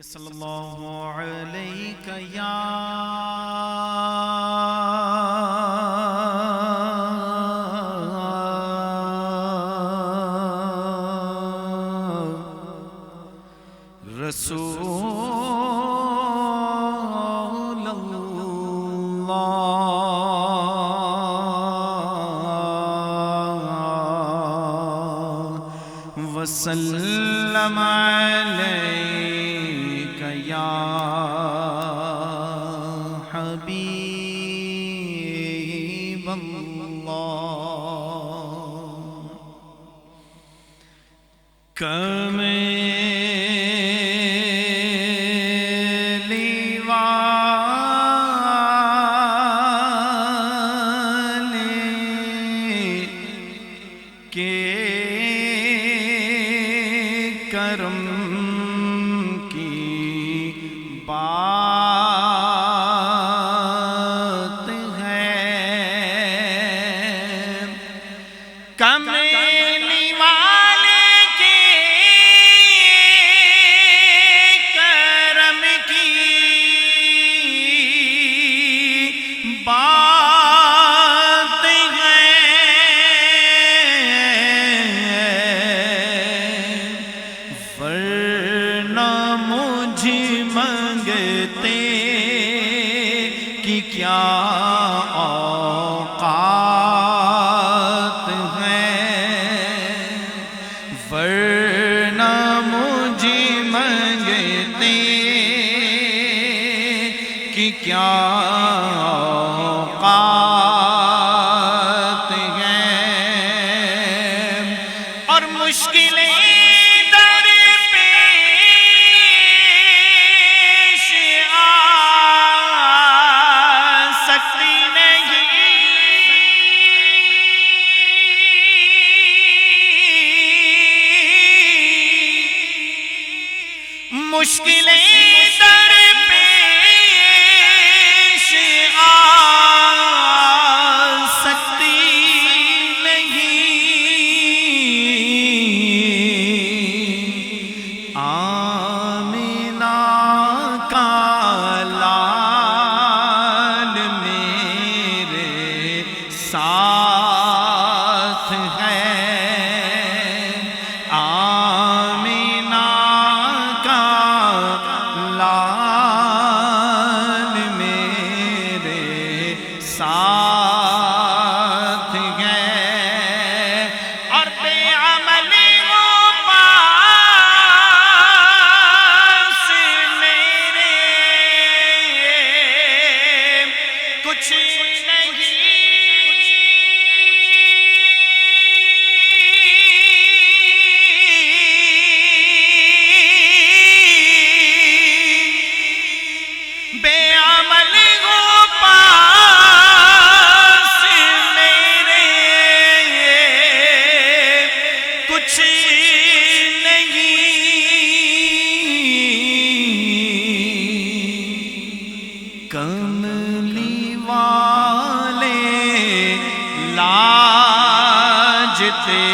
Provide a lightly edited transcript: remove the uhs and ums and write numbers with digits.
صلی اللہ علیہ یا رسول اللہ وسلم علیک یا حبیب اللہ کملی والے کے کرم کی بات ہے کملی والے کے کرم کی بات ہے ورنہ مجھ منگتے کہ کیا اوقات ہیں ورنہ مجھ منگتے کہ کیا اوقات ہیں اور مشکلیں مشکلیں در پیش آ سکتی نہیں آمنہ کا لال میرے ساتھ ہے لال میرے ساتھ گئے اور بے عملی وہ پاس میرے کچھ بے عمل ہو پاس میرے کچھ نہیں کملی والے لاج تیرے